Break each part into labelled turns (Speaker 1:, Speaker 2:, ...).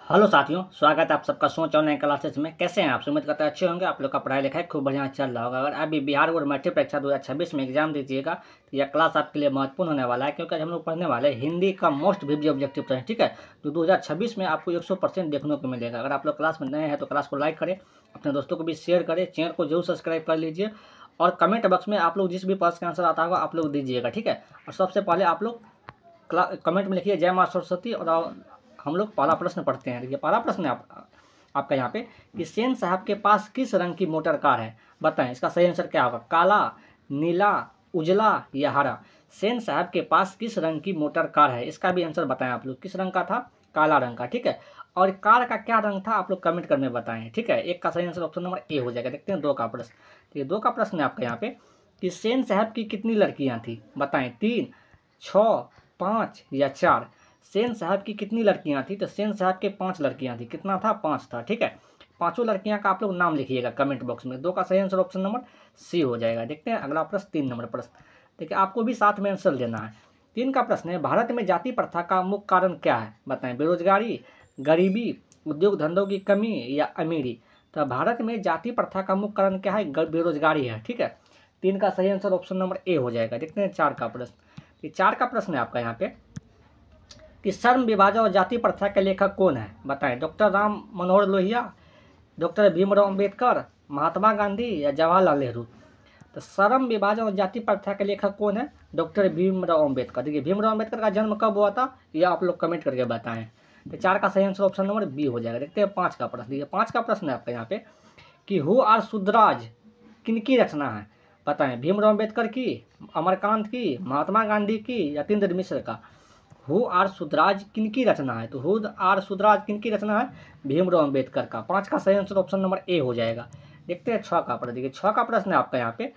Speaker 1: Hello साथियों, स्वागत है आप सबका सोच ऑनलाइन क्लासेस में। कैसे हैं आप? उम्मीद करते हैं अच्छे होंगे। आप लोग का पढ़ाई लिखाई खूब बढ़िया चल रहा होगा। अगर अभी बिहार बोर्ड मैट्रिक परीक्षा 2026 में एग्जाम दीजिएगा तो यह क्लास आपके लिए महत्वपूर्ण होने वाला है, क्योंकि आज हम लोग पढ़ने वाले हैं हिंदी का मोस्ट विजिबल ऑब्जेक्टिव प्रश्न। ठीक है, जो 2026 में आपको 100% देखने को मिलेगा। अगर आप लोग क्लास में नए हैं तो क्लास को लाइक करें, अपने दोस्तों को भी शेयर करें, चैनल को जरूर सब्सक्राइब कर लीजिए और कमेंट बॉक्स में आप लोग जिस भी प्रश्न का आंसर आता होगा आप लोग दीजिएगा। ठीक है, और सबसे पहले आप लोग कमेंट में लिखिए जय मां सरस्वती और हम लोग पहला प्रश्न पढ़ते हैं। देखिए पहला प्रश्न है आपका यहाँ पे कि सेन साहब के पास किस रंग की मोटर कार है? बताएं, इसका सही आंसर क्या होगा? काला, नीला, उजला या हरा? सेन साहब के पास किस रंग की मोटर कार है, इसका भी आंसर बताएं आप लोग। किस रंग का था? काला रंग का। ठीक है, और कार का क्या रंग था आप लोग कमेंट करने बताएं। ठीक है, एक का सही आंसर ऑप्शन नंबर ए हो जाएगा। देखते हैं दो का प्रश्न। ठीक है, दो का प्रश्न है आपका यहाँ पे कि सेन साहब की कितनी लड़कियां थी? बताएं, 3, 6, 5 या 4? सेन साहब की कितनी लड़कियां थी? तो सेन साहब के 5 लड़कियां थी। कितना था? 5 था। ठीक है, पांचों लड़कियां का आप लोग नाम लिखिएगा कमेंट बॉक्स में। दो का सही आंसर ऑप्शन नंबर सी हो जाएगा। देखते हैं अगला प्रश्न, 3 नंबर प्रश्न। देखिए आपको भी साथ में आंसर देना है। 3 का प्रश्न है, भारत में जाति प्रथा का मुख्य कारण क्या है? बताएं, बेरोजगारी, गरीबी, उद्योग धंधों की कमी या अमीरी? तो भारत में जाति प्रथा का मुख्य कारण क्या है? बेरोजगारी है। ठीक है, 3 का सही आंसर ऑप्शन नंबर ए हो जाएगा। देखते हैं 4 का प्रश्न। 4 का प्रश्न है आपका यहाँ पे कि श्रम विभाजन और जाति प्रथा के लेखक कौन है? बताएं, डॉक्टर राम मनोहर लोहिया, डॉक्टर भीमराव अंबेडकर, महात्मा गांधी या जवाहरलाल नेहरू? तो श्रम विभाजन और जाति प्रथा के लेखक कौन है? डॉक्टर भीमराव अंबेडकर। देखिए भीमराव अंबेडकर का जन्म कब हुआ था यह आप लोग कमेंट करके बताएं। तो 4 का सही आंसर ऑप्शन नंबर बी हो जाएगा। देखते हैं 5 का प्रश्न। देखिए 5 का प्रश्न है आपका यहाँ पे कि हु आर शुद्राज किनकी रचना है? बताएं, भीमराव अंबेडकर की, अमरकांत की, महात्मा गांधी की या तीन्द्र मिश्र का? हु आर सुधराज किनकी रचना है? तो हु आर सुधराज किनकी रचना है? भीमराव अंबेडकर का। 5 का सही आंसर ऑप्शन नंबर ए हो जाएगा। देखते हैं 6 का प्रश्न। देखिए 6 का प्रश्न है आपका यहाँ पे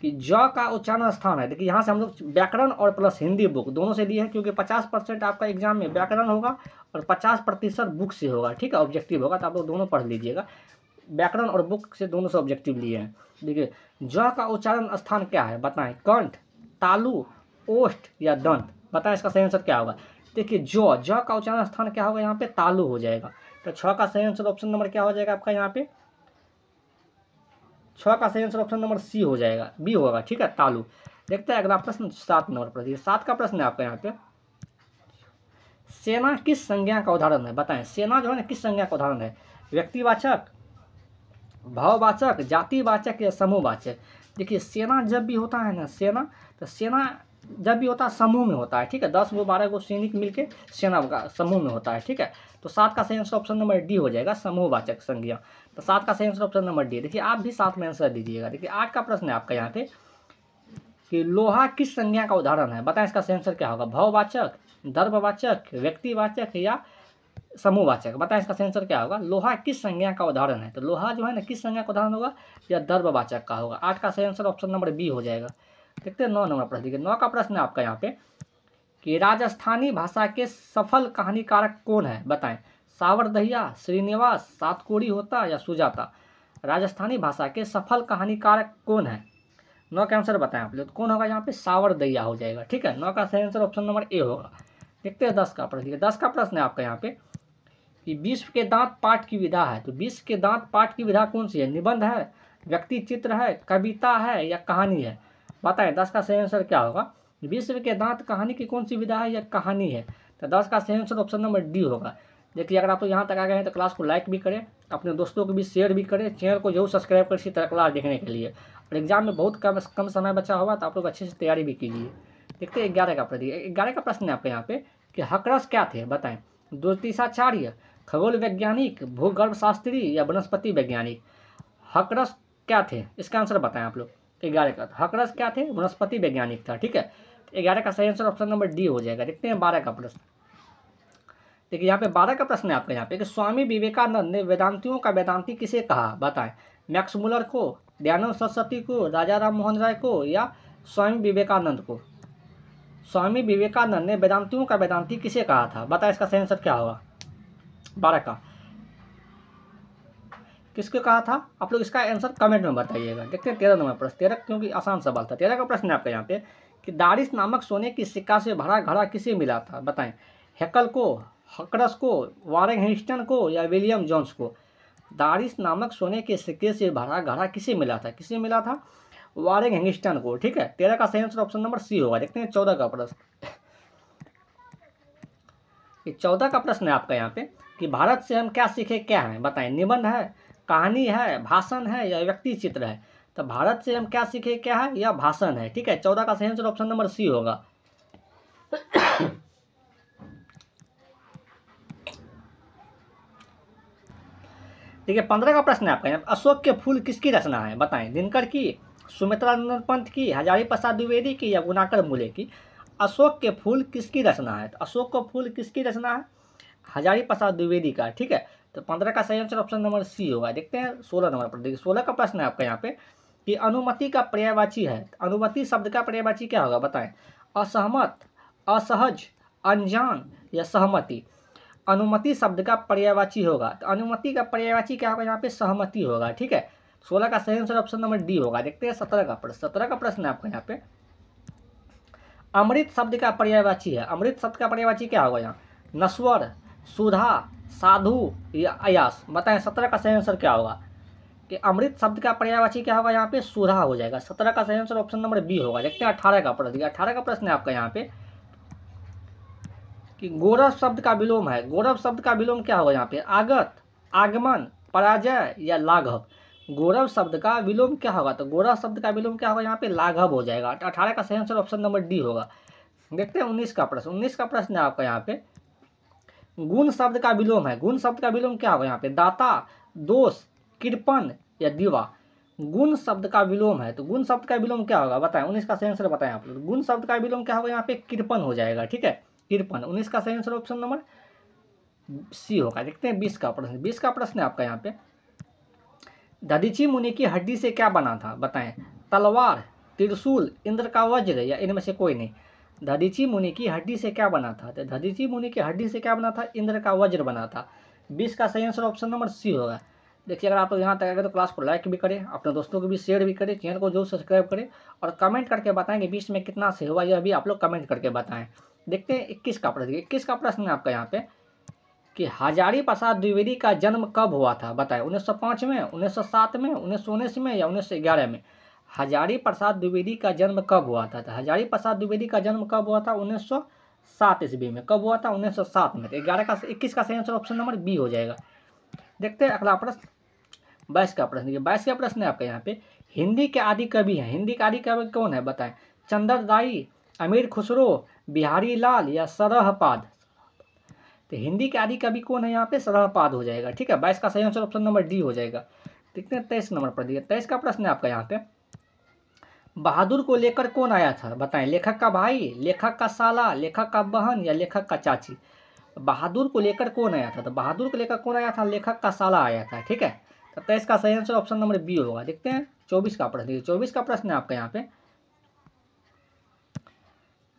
Speaker 1: कि ज का उच्चारण स्थान है। देखिए यहाँ से हम लोग व्याकरण और प्लस हिंदी बुक दोनों से लिए हैं, क्योंकि 50% आपका एग्जाम में व्याकरण होगा और 50% बुक से होगा। ठीक है, ऑब्जेक्टिव होगा, तो आप लोग दोनों पढ़ लीजिएगा। व्याकरण और बुक से दोनों से ऑब्जेक्टिव लिए हैं। देखिए ज का उच्चारण स्थान क्या है? बताएं, कंठ, तालु, ओष्ठ या दंत? बताएं इसका सही आंसर क्या होगा? देखिए ज का उच्चारण स्थान क्या होगा यहाँ पे? तालु हो जाएगा। तो 6 का सही आंसर ऑप्शन नंबर क्या हो जाएगा आपका यहाँ पे? 6 का सही आंसर ऑप्शन नंबर सी हो जाएगा, बी होगा। ठीक है, तालु। देखते हैं अगला प्रश्न 7 नंबर पर। 7 का प्रश्न है आपका यहाँ पे, सेना किस संज्ञा का उदाहरण है? बताएं, सेना जो है ना किस संज्ञा का उदाहरण है? व्यक्तिवाचक, भाववाचक, जातिवाचक या समूहवाचक? देखिए सेना जब भी होता है ना, सेना, तो सेना जब भी होता है समूह में होता है। ठीक है, 10 गो 12 गो सैनिक मिलके सेना का समूह में होता है। ठीक है, तो 7 का सही आंसर ऑप्शन नंबर डी हो जाएगा, समूहवाचक संज्ञा। तो 7 का सही आंसर ऑप्शन नंबर डी। देखिए आप भी साथ में आंसर दीजिएगा। देखिए 8 का प्रश्न है आपका यहाँ पे कि लोहा किस संज्ञा का उदाहरण है? बताएं इसका सही आंसर क्या होगा? भाववाचक, दर्भवाचक, व्यक्तिवाचक या समूहवाचक? बताएं इसका सही आंसर क्या होगा? लोहा किस संज्ञा का उदाहरण है? तो लोहा जो है ना किस संज्ञा का उदाहरण होगा? या दर्भवाचक का होगा। 8 का सही आंसर ऑप्शन नंबर बी हो जाएगा। देखते हैं 9 नंबर प्रश्न। देखिए 9 का प्रश्न है आपका यहाँ पे कि राजस्थानी भाषा के सफल कहानीकारक कौन है? बताएं, सावरदहिया, श्रीनिवास, सातकोड़ी होता या सुजाता? राजस्थानी भाषा के सफल कहानीकारक कौन है? 9 का आंसर बताएं आप लोग। कौन होगा यहाँ पे? सावरदहिया हो जाएगा। ठीक है, 9 का सही आंसर ऑप्शन नंबर ए होगा। देखते हैं 10 का प्रश्न। 10 का प्रश्न है आपका यहाँ पे कि विश्व के दांत पाठ की विधा है। तो विश्व के दांत पाठ की विधा कौन सी है? निबंध है, व्यक्ति चित्र है, कविता है या कहानी है? बताएं 10 का सही आंसर क्या होगा? विश्व के दांत कहानी की कौन सी विधा है या कहानी है? तो 10 का सही आंसर ऑप्शन नंबर डी होगा। देखिए अगर आप यहाँ तक आ गए हैं तो क्लास को लाइक भी करें, अपने दोस्तों को भी शेयर भी करें, चैनल को जरूर सब्सक्राइब करें इसी तरह क्लास देखने के लिए। और एग्जाम में बहुत कम समय बचा होगा तो आप लोग अच्छे से तैयारी भी कीजिए। देखते हैं 11 का प्रश्न। 11 का प्रश्न है आपके यहाँ पे कि हकरस क्या थे? बताएं, ज्योतिषाचार्य, खगोल वैज्ञानिक, भूगर्भ शास्त्री या वनस्पति वैज्ञानिक? हकरस क्या थे? इसका आंसर बताएं आप लोग। 11 का हकरस क्या थे? वनस्पति वैज्ञानिक था। ठीक है, 11 का सही आंसर ऑप्शन नंबर डी हो जाएगा। देखते हैं 12 का प्रश्न। देखिए यहाँ पे 12 का प्रश्न है आपके यहाँ पे कि स्वामी विवेकानंद ने वेदांतियों का वेदांती किसे कहा? बताएं, मैक्स मुलर को, दयानंद सरस्वती को, राजा राम मोहन राय को या स्वामी विवेकानंद को? स्वामी विवेकानंद ने वेदांतियों का वेदांती किसे कहा था? बताएं इसका सही आंसर क्या होगा? 12 का किसको कहा था? आप लोग इसका आंसर कमेंट में बताइएगा। देखते हैं 13 नंबर प्रश्न। 13 क्योंकि आसान सवाल था। 13 का प्रश्न है आपका यहाँ पे कि दारिश नामक सोने की सिक्का से भरा घड़ा किसे मिला था? बताएं, हेकल को, हकरस को, वारेन हेस्टन को या विलियम जोन्स को? दारिस नामक सोने के सिक्के से भरा घड़ा किसे मिला था? किसे मिला था? वारेन हेस्टन को। ठीक है, 13 का सही आंसर ऑप्शन नंबर सी होगा। देखते हैं 14 का प्रश्न। ये 14 का प्रश्न है आपका यहाँ पे कि भारत से हम क्या सीखे, क्या है बताएं? निबंध है, कहानी है, भाषण है या व्यक्ति चित्र है? तो भारत से हम क्या सीखे, क्या है, या भाषण है। ठीक है, 14 का सही आंसर ऑप्शन नंबर सी होगा। ठीक है, 15 का प्रश्न है आपका यहाँ। अशोक के फूल किसकी रचना है बताएं? दिनकर की, सुमित्रानंद पंत की, हजारी प्रसाद द्विवेदी की या गुणाकर मूले की? अशोक के फूल किसकी रचना है? तो अशोक का फूल किसकी रचना है? हजारी प्रसाद द्विवेदी का। ठीक है, तो 15 का सही आंसर ऑप्शन नंबर सी होगा। देखते हैं 16 नंबर पर। देखिए 16 का प्रश्न है आपका यहाँ पे कि अनुमति का पर्यायवाची है। अनुमति शब्द का पर्यायवाची क्या होगा बताएं? असहमत, असहज, अनजान या सहमति? अनुमति शब्द का पर्यायवाची होगा, तो अनुमति का पर्यायवाची क्या होगा यहाँ पे? सहमति होगा। ठीक है, 16 का सही आंसर ऑप्शन नंबर डी होगा। देखते हैं 17 का प्रश्न। 17 का प्रश्न है आपका यहाँ पे अमृत शब्द का पर्यायवाची है। अमृत शब्द का पर्यायवाची क्या होगा यहाँ? नश्वर, सुधा, साधु या अयास? बताएं 17 का सही आंसर क्या होगा? कि अमृत शब्द का पर्यायवाची क्या होगा यहाँ पे? सुधा हो जाएगा। 17 का सही आंसर ऑप्शन नंबर बी होगा। देखते हैं 18 का प्रश्न। 18 का प्रश्न है आपका यहाँ पे कि गौरव शब्द का विलोम है। गौरव शब्द का विलोम क्या होगा यहाँ पे? आगत, आगमन, पराजय या लाघव? गौरव शब्द का विलोम क्या होगा? तो गौरव शब्द का विलोम क्या होगा यहाँ पे? लाघव हो जाएगा। 18 का सही आंसर ऑप्शन नंबर डी होगा। देखते हैं 19 का प्रश्न। 19 का प्रश्न है आपका यहाँ पे गुण शब्द का विलोम है। गुण शब्द का विलोम क्या होगा यहाँ पे? दाता, दोष, कृपण या दीवा? गुण शब्द का विलोम है, तो गुण शब्द का विलोम क्या होगा बताएं? 19 का सही आंसर बताएं आप लोग। गुण शब्द का विलोम क्या होगा यहाँ पे? कृपण हो जाएगा। ठीक है, कृपण। 19 का सही आंसर ऑप्शन नंबर सी होगा। देखते हैं 20 का प्रश्न। 20 का प्रश्न है आपका यहाँ पे दधीची मुनि की हड्डी से क्या बना था बताएं? तलवार, त्रिशूल, इंद्र का वज्र या इनमें से कोई नहीं? दधीची मुनि की हड्डी से क्या बना था? तो दधीची मुनि की हड्डी से क्या बना था? इंद्र का वज्र बना था। 20 का सही आंसर ऑप्शन नंबर सी होगा। देखिए, अगर आप लोग यहाँ तक आए तो क्लास को लाइक भी करें, अपने दोस्तों को भी शेयर भी करें, चैनल को जरूर सब्सक्राइब करें और कमेंट करके बताएं कि 20 में कितना सही हुआ, यह भी आप लोग कमेंट करके बताएं। देखते हैं 21 का प्रश्न। 21 का प्रश्न है आपका यहाँ पे कि हजारी प्रसाद द्विवेदी का जन्म कब हुआ था बताएं? 1905 में, 1907 में, 1919 में या 1911 में? हजारी प्रसाद द्विवेदी का जन्म कब हुआ था? तो हजारी प्रसाद द्विवेदी का जन्म कब हुआ था? 1907 ईस्वी में। कब हुआ था? 1907 में। तो 21 का सही आंसर ऑप्शन नंबर बी हो जाएगा। देखते हैं अगला प्रश्न 22 का प्रश्न। 22 का प्रश्न है आपका यहाँ पे हिंदी के आदि कवि हैं। हिंदी के आदि कवि कौन है बताएं? चंद्रदाई, अमीर खुसरो, बिहारी लाल या सरहपाद? तो हिंदी के आदि कवि कौन है यहाँ पे? सरहपाद हो जाएगा। ठीक है, 22 का सही आंसर ऑप्शन नंबर डी हो जाएगा। देखते हैं 23 नंबर पर। 23 का प्रश्न है आपका यहाँ पे बहादुर को लेकर कौन आया था बताएं? लेखक का भाई, लेखक का साला, लेखक का बहन या लेखक का चाची? बहादुर को लेकर कौन आया था? तो बहादुर को लेकर कौन आया था? लेखक का साला आया था। ठीक है, तो 23 का सही आंसर ऑप्शन नंबर बी होगा। देखते हैं 24 का प्रश्न। 24 का प्रश्न है आपका यहाँ पे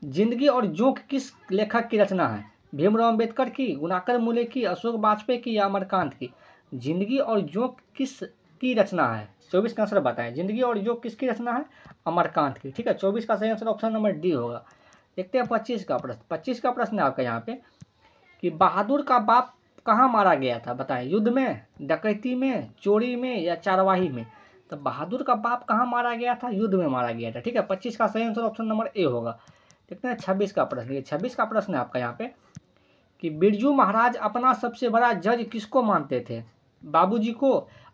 Speaker 1: जिंदगी और जोंक किस लेखक की रचना है? भीमराव अम्बेडकर की, गुणाकर मूले की, अशोक वाजपेयी की या अमरकांत की? जिंदगी और जोंक किस की रचना है? 24 का आंसर बताएं। जिंदगी और जोंक किसकी रचना है? अमरकांत की। ठीक है, 24 का सही आंसर ऑप्शन नंबर डी होगा। देखते हैं 25 का प्रश्न। 25 का प्रश्न है आपका यहाँ पे कि बहादुर का बाप कहाँ मारा गया था बताएं? युद्ध में, डकैती में, चोरी में या चारवाही में? तो बहादुर का बाप कहाँ मारा गया था? युद्ध में मारा गया था। ठीक है, 25 का सही आंसर ऑप्शन नंबर ए होगा। देखते हैं 26 का प्रश्न। 26 का प्रश्न है आपका यहाँ पे कि बिरजू महाराज अपना सबसे बड़ा जज किसको मानते थे? बाबूजी को,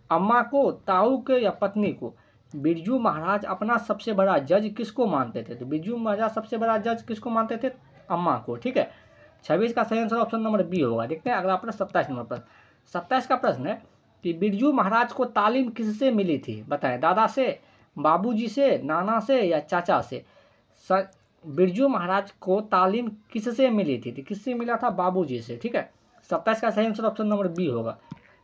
Speaker 1: अम्मा को, ताऊ को या पत्नी को? बिरजू महाराज अपना सबसे बड़ा जज किसको मानते थे? तो बिरजू महाराज सबसे बड़ा जज किसको मानते थे? अम्मा को। ठीक है, 26 का सही आंसर ऑप्शन नंबर बी होगा। देखते हैं अगला प्रश्न 27 नंबर पर। 27 का प्रश्न है कि बिरजू महाराज को तालीम किससे मिली थी बताएं? दादा से, बाबूजी से, नाना से या चाचा से? बिरजू महाराज को तालीम किससे मिली थी? किससे मिला था? बाबूजी से। ठीक है, 27 का सही आंसर ऑप्शन नंबर बी होगा।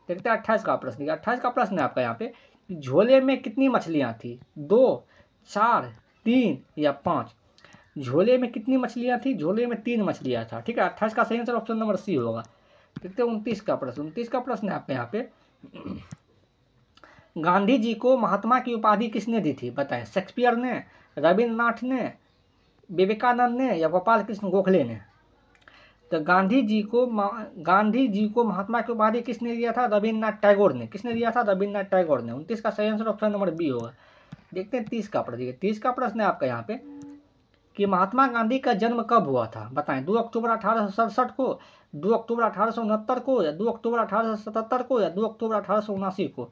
Speaker 1: देखते हैं 28 का प्रश्न। 28 का प्रश्न है आपका यहाँ पे झोले में कितनी मछलियाँ थी? 2, 4, 3 या 5? झोले में कितनी मछलियाँ थी? झोले में 3 मछलियाँ था। ठीक है, 28 का सही आंसर ऑप्शन नंबर सी होगा। देखते हैं 29 का प्रश्न। 29 का प्रश्न है आपके यहाँ पे गांधी जी को महात्मा की उपाधि किसने दी थी बताएं? शेक्सपियर ने, रविन्द्रनाथ ने, विवेकानंद ने या गोपाल कृष्ण गोखले ने? तो गांधी जी को महात्मा की उपाधि किसने दिया था? रविन्द्रनाथ टैगोर ने। किसने दिया था? रविन्द्रनाथ टैगोर ने। 29 का सही आंसर ऑप्शन नंबर बी होगा। देखते हैं 30 का प्रश्न। देखिए 30 का प्रश्न है आपका यहाँ पे कि महात्मा गांधी का जन्म कब हुआ था? बताएं। 2 अक्टूबर 1867 को, 2 अक्टूबर 1869 को, या 2 अक्टूबर 1877 को, या 2 अक्टूबर 1879 को।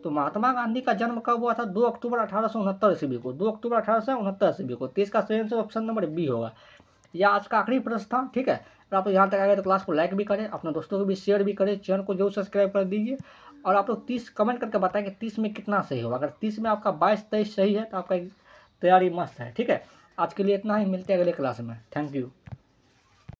Speaker 1: तो महात्मा गांधी का जन्म कब हुआ था? 2 अक्टूबर 1869 ईस्वी को। 2 अक्टूबर 1869 ईस्वी को। 30 का सही आंसर ऑप्शन नंबर बी होगा। यह आज का आखिरी प्रश्न था। ठीक है, अगर आप यहाँ तक आ गए तो क्लास को लाइक भी करें, अपने दोस्तों को भी शेयर भी करें, चैनल को जरूर सब्सक्राइब कर दीजिए। और आप लोग 30 कमेंट करके बताएं कि 30 में कितना सही होगा। अगर 30 में आपका 22-23 सही है तो आपका तैयारी मस्त है। ठीक है, आज के लिए इतना ही, मिलते हैं अगले क्लास में। Thank you.